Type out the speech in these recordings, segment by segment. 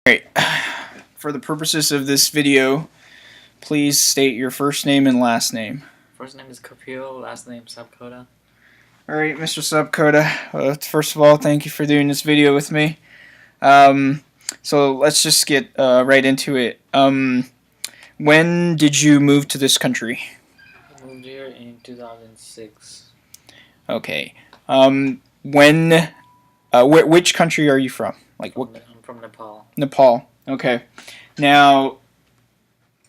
Alright, for the purposes of this video, please state your first name and last name. First name is Kapil, last name Sapkota. Alright, Mr. Subcoda, first of all, thank you for doing this video with me. So let's just get right into it. When did you move to this country? I moved here in 2006. Okay. Which country are you from? I'm from Nepal. Nepal. Okay. Now,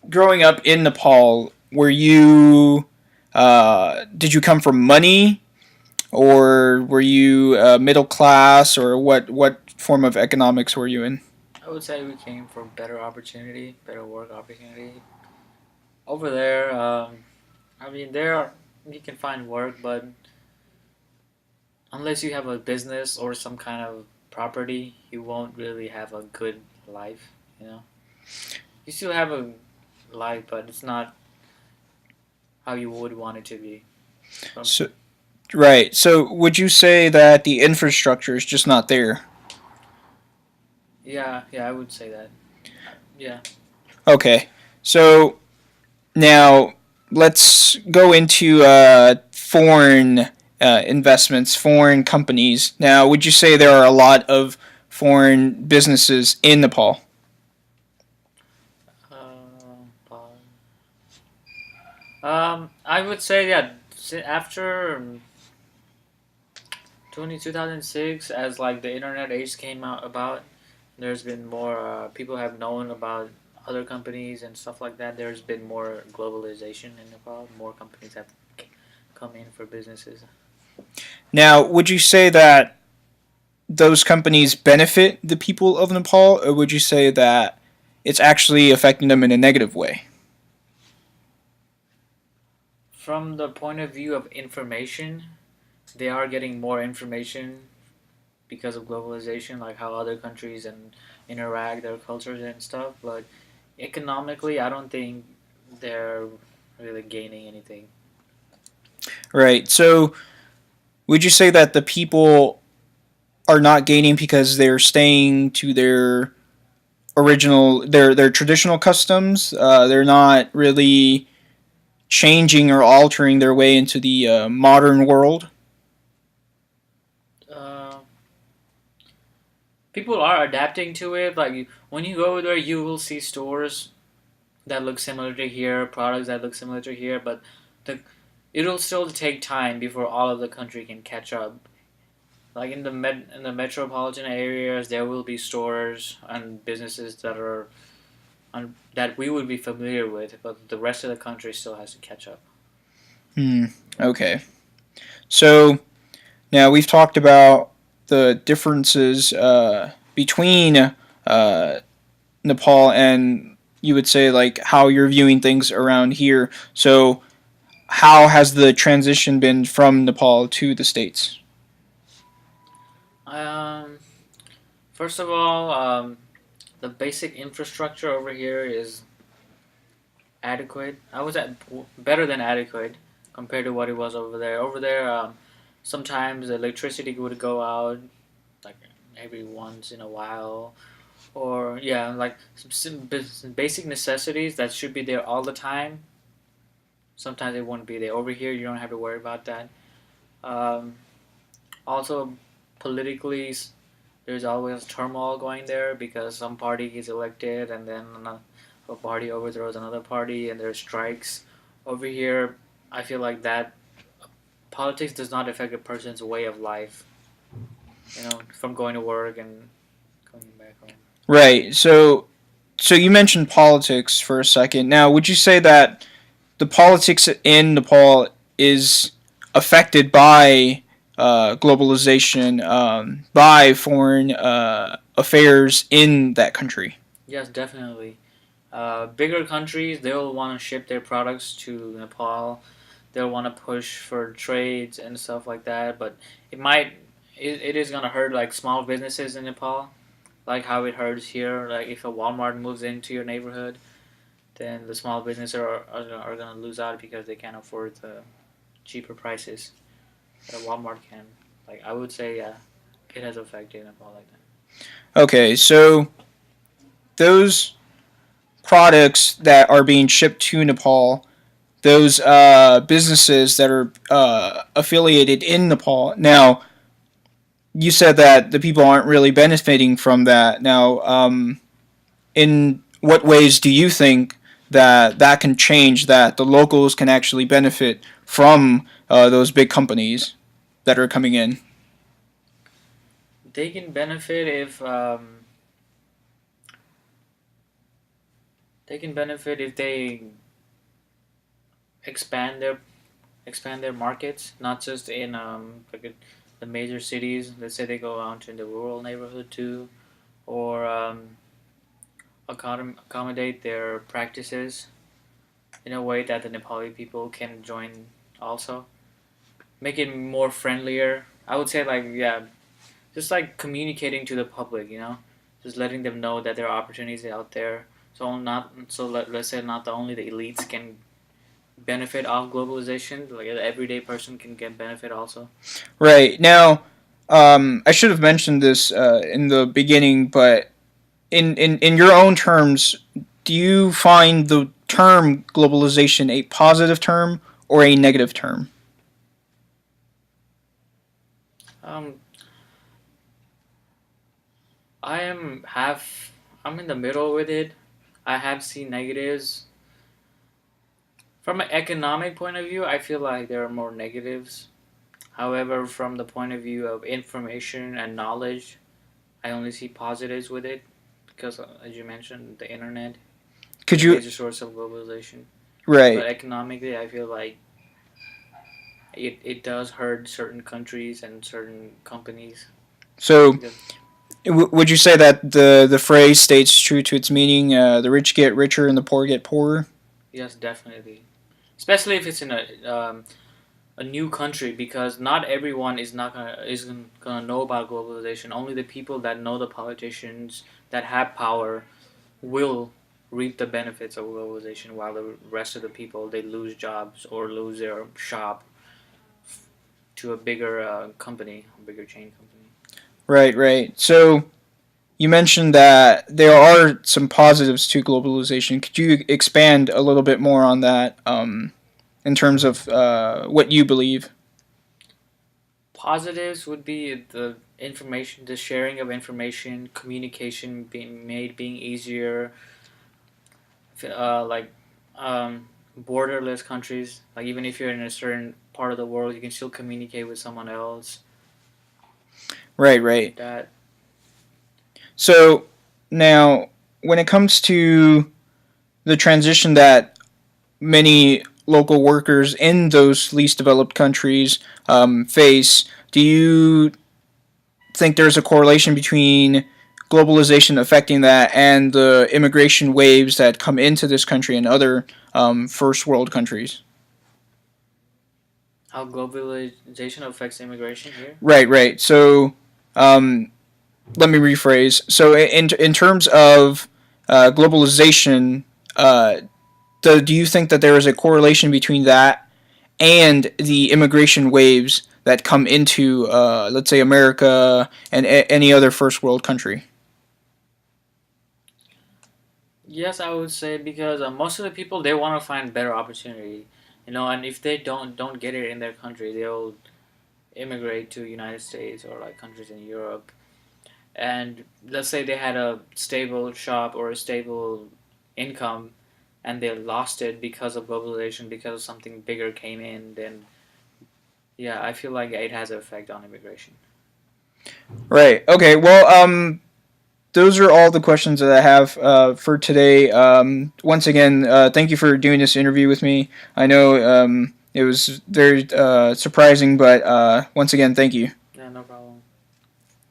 growing up in Nepal, were you did you come from money, or were you middle class, or what form of economics were you in? I would say we came for better opportunity, better work opportunity. Over there, there you can find work, but unless you have a business or some kind of property, you won't really have a good life. You still have a life, but it's not how you would want it to be. So, right. So, would you say that the infrastructure is just not there? Yeah, I would say that. Yeah. Okay. So now let's go into foreign investments, foreign companies. Now, would you say there are a lot of foreign businesses in Nepal? I would say that after 2006, as like the internet age came out about, there's been more people have known about other companies and stuff like that. There's been more globalization in Nepal. More companies have come in for businesses. Now, would you say that those companies benefit the people of Nepal, or would you say that it's actually affecting them in a negative way? From the point of view of information, they are getting more information because of globalization, like how other countries and interact, their cultures and stuff. But economically, I don't think they're really gaining anything. Right. So, would you say that the people are not gaining because they're staying to their their traditional customs? They're not really changing or altering their way into the modern world? Uh, People are adapting to it. Like when you go there, you will see stores that look similar to here, products that look similar to here, but the it'll still take time before all of the country can catch up. Like in the metropolitan areas, there will be stores and businesses that we would be familiar with, but the rest of the country still has to catch up. Okay. So now we've talked about the differences between Nepal and, you would say, like how you're viewing things around here. So how has the transition been from Nepal to the States? Um, First of all, the basic infrastructure over here is adequate. I was at better than adequate compared to what it was over there. Over there, sometimes the electricity would go out like every once in a while, or yeah, like some basic necessities that should be there all the time. Sometimes it won't be there. Over here, you don't have to worry about that. Um, Also, politically, there's always turmoil going there because some party gets elected and then a party overthrows another party and there's strikes. Over here, I feel like that politics does not affect a person's way of life. From going to work and coming back home. Right. So you mentioned politics for a second. Now, would you say that the politics in Nepal is affected by globalization, by foreign affairs in that country? Yes, definitely. Bigger countries, they'll want to ship their products to Nepal. They'll want to push for trades and stuff like that. But it might, it is gonna hurt like small businesses in Nepal, like how it hurts here. Like if a Walmart moves into your neighborhood, then the small businesses are gonna lose out because they can't afford the cheaper prices that a Walmart can. I would say, yeah, it has affected Nepal like that. Okay, so those products that are being shipped to Nepal, those businesses that are affiliated in Nepal. Now, you said that the people aren't really benefiting from that. Now, in what ways do you think that that can change, that the locals can actually benefit from those big companies that are coming in? They can benefit if they expand their expand their markets, not just in the major cities. Let's say they go out in the rural neighborhood too, or accommodate their practices in a way that the Nepali people can join also. Make it more friendlier. I would say like yeah, just like communicating to the public, just letting them know that there are opportunities out there. Let's say not the only the elites can benefit off globalization, like an everyday person can get benefit also. Right. Now, I should have mentioned this in the beginning, but in your own terms, do you find the term globalization a positive term or a negative term? Um, I am half. I'm in the middle with it. I have seen negatives. From an economic point of view, I feel like there are more negatives. However, from the point of view of information and knowledge, I only see positives with it because, as you mentioned, the internet is Could a you major source of globalization. But right? economically, I feel like it does hurt certain countries and certain companies So, because would you say that the phrase states true to its meaning? The rich get richer and the poor get poorer. yes, definitely, especially if it's in a new country because not everyone is gonna know about globalization. Only the people that know the politicians that have power will reap the benefits of globalization, while the rest of the people they lose jobs or lose their shop to a bigger company, a bigger chain company. Right, right. So you mentioned that there are some positives to globalization. Could you expand a little bit more on that in terms of what you believe? Positives would be the sharing of information, communication being easier, like borderless countries. Like even if you're in a certain part of the world, you can still communicate with someone else. Right, right. That So now, when it comes to the transition that many local workers in those least developed countries face, do you think there's a correlation between globalization affecting that and the immigration waves that come into this country and other first world countries? how globalization affects immigration here. Right, right. So um, let me rephrase. So in terms of globalization, do you think that there is a correlation between that and the immigration waves that come into, let's say, America and any other first world country? Yes, I would say because most of the people they want to find better opportunity, and if they don't get it in their country, they'll immigrate to United States or like countries in Europe. And let's say they had a stable shop or a stable income, and they lost it because of globalization, because something bigger came in. Then yeah, I feel like it has an effect on immigration. Right. Okay. Well, those are all the questions that I have for today. Once again, thank you for doing this interview with me. I know it was very surprising, but once again, thank you.